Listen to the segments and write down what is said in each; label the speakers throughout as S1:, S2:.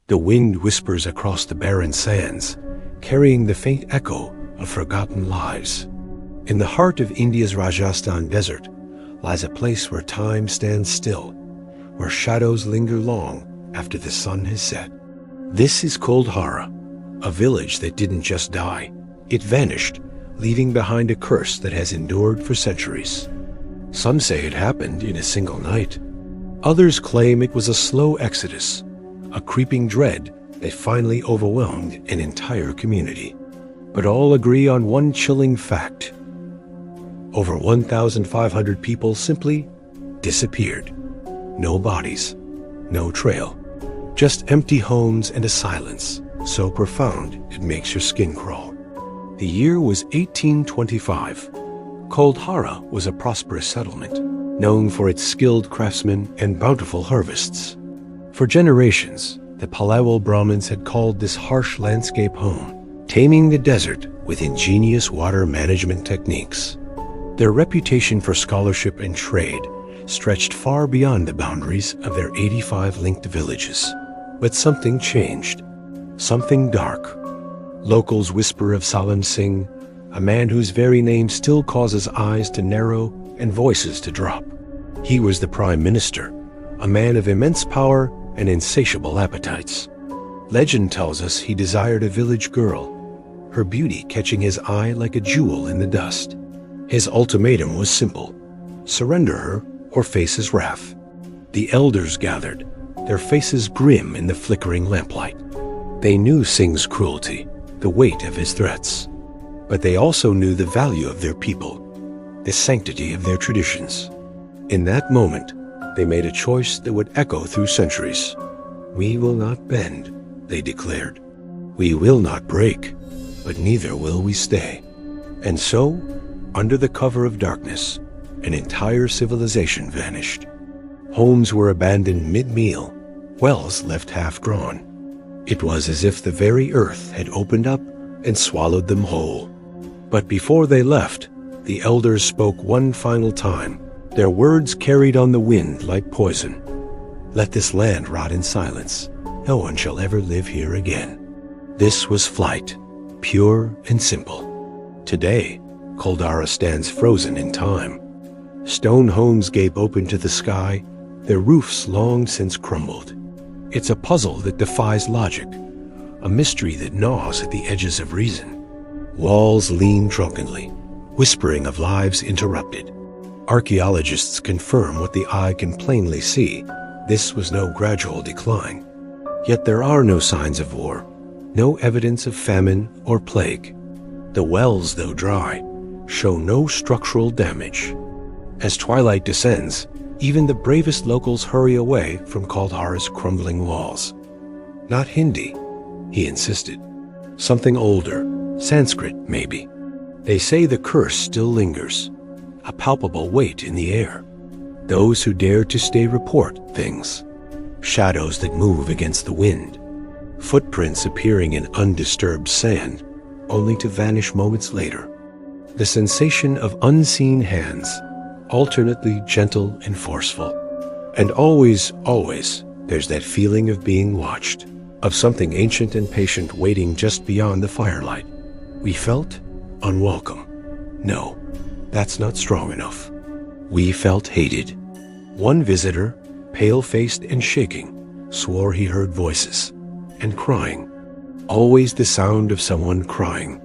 S1: The wind whispers across the barren sands, carrying the faint echo of forgotten lives. In the heart of India's Rajasthan desert lies a place where time stands still, where shadows linger long after the sun has set. This is Kuldhara, a village that didn't just die, it vanished, leaving behind a curse that has endured for centuries. Some say it happened in a single night. Others claim it was a slow exodus, a creeping dread that finally overwhelmed an entire community. But all agree on one chilling fact. Over 1,500 people simply disappeared. No bodies, no trail, just empty homes and a silence so profound it makes your skin crawl. The year was 1825. Kuldhara was a prosperous settlement, known for its skilled craftsmen and bountiful harvests. For generations, the Palawal Brahmins had called this harsh landscape home, taming the desert with ingenious water management techniques. Their reputation for scholarship and trade stretched far beyond the boundaries of their 85 linked villages. But something changed, something dark. Locals whisper of Salim Singh, a man whose very name still causes eyes to narrow and voices to drop. He was the prime minister, a man of immense power and insatiable appetites. Legend tells us he desired a village girl, her beauty catching his eye like a jewel in the dust. His ultimatum was simple: surrender her or face his wrath. The elders gathered, their faces grim in the flickering lamplight. They knew Singh's cruelty, the weight of his threats. But they also knew the value of their people, the sanctity of their traditions. In that moment, they made a choice that would echo through centuries. "We will not bend," they declared. "We will not break, but neither will we stay." And so, under the cover of darkness, an entire civilization vanished. Homes were abandoned mid-meal, wells left half-drawn. It was as if the very earth had opened up and swallowed them whole. But before they left, the elders spoke one final time, their words carried on the wind like poison. "Let this land rot in silence. No one shall ever live here again." This was flight, pure and simple. Today, Kuldhara stands frozen in time. Stone homes gape open to the sky, their roofs long since crumbled. It's a puzzle that defies logic, a mystery that gnaws at the edges of reason. Walls lean drunkenly, whispering of lives interrupted. Archaeologists confirm what the eye can plainly see. This was no gradual decline. Yet there are no signs of war, no evidence of famine or plague. The wells, though dry, show no structural damage. As twilight descends, even the bravest locals hurry away from Kuldhara's crumbling walls. Not Hindi, he insisted. Something older, Sanskrit maybe. They say the curse still lingers, a palpable weight in the air. Those who dare to stay report things. Shadows that move against the wind. Footprints appearing in undisturbed sand, only to vanish moments later. The sensation of unseen hands, alternately gentle and forceful. And always, there's that feeling of being watched, of something ancient and patient waiting just beyond the firelight. We felt unwelcome. No, that's not strong enough. We felt hated. One visitor, pale-faced and shaking, swore he heard voices and crying. Always the sound of someone crying.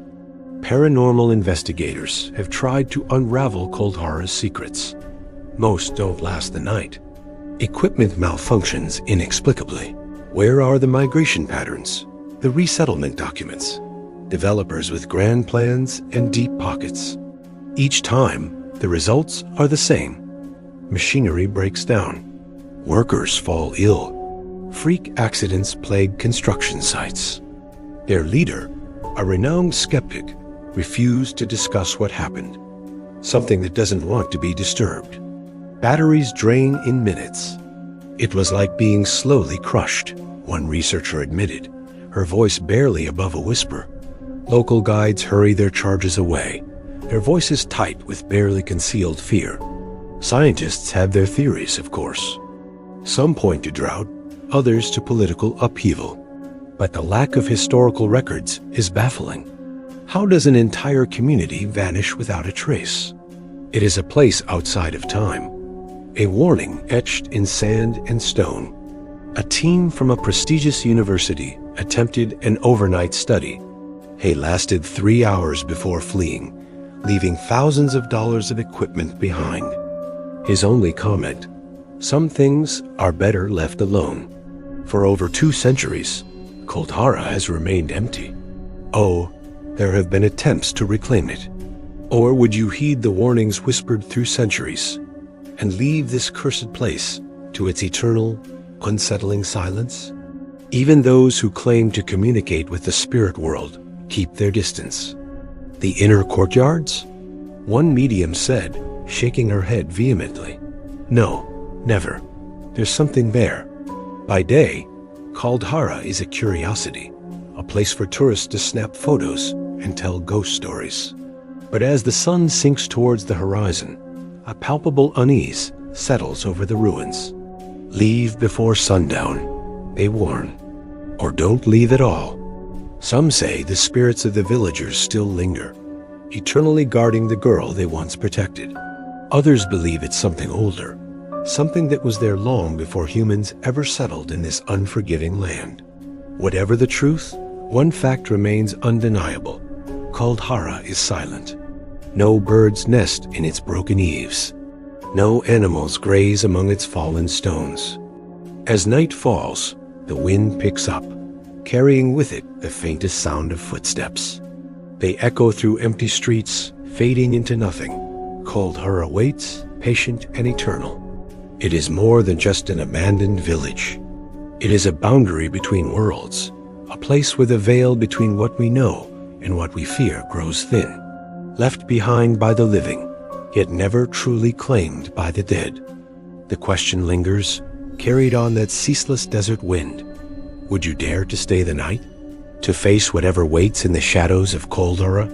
S1: Paranormal investigators have tried to unravel Kuldhara's secrets. Most don't last the night. Equipment malfunctions inexplicably. Where are the migration patterns, the resettlement documents? Developers with grand plans and deep pockets. Each time, the results are the same. Machinery breaks down. Workers fall ill. Freak accidents plague construction sites. Their leader, a renowned skeptic, refused to discuss what happened. Something that doesn't want to be disturbed. Batteries drain in minutes. It was like being slowly crushed, one researcher admitted, her voice barely above a whisper. Local guides hurry their charges away, their voices tight with barely concealed fear. Scientists have their theories, of course. Some point to drought, others to political upheaval. But the lack of historical records is baffling. How does an entire community vanish without a trace? It is a place outside of time, a warning etched in sand and stone. A team from a prestigious university attempted an overnight study. He lasted 3 hours before fleeing, leaving thousands of dollars of equipment behind. His only comment: some things are better left alone. For over 2 centuries, Kuldhara has remained empty. Oh, there have been attempts to reclaim it. Or would you heed the warnings whispered through centuries and leave this cursed place to its eternal, unsettling silence? Even those who claim to communicate with the spirit world keep their distance. The inner courtyards? One medium said, shaking her head vehemently. No, never. There's something there. By day, Kuldhara is a curiosity, a place for tourists to snap photos and tell ghost stories. But as the sun sinks towards the horizon, a palpable unease settles over the ruins. Leave before sundown, they warn, or don't leave at all. Some say the spirits of the villagers still linger, eternally guarding the girl they once protected. Others believe it's something older, something that was there long before humans ever settled in this unforgiving land. Whatever the truth, one fact remains undeniable. Kuldhara is silent. No birds nest in its broken eaves. No animals graze among its fallen stones. As night falls, the wind picks up, carrying with it the faintest sound of footsteps. They echo through empty streets, fading into nothing. Kuldhara waits, patient and eternal. It is more than just an abandoned village. It is a boundary between worlds, a place where the veil between what we know and what we fear grows thin, left behind by the living, yet never truly claimed by the dead. The question lingers, carried on that ceaseless desert wind. Would you dare to stay the night? To face whatever waits in the shadows of Kuldhara?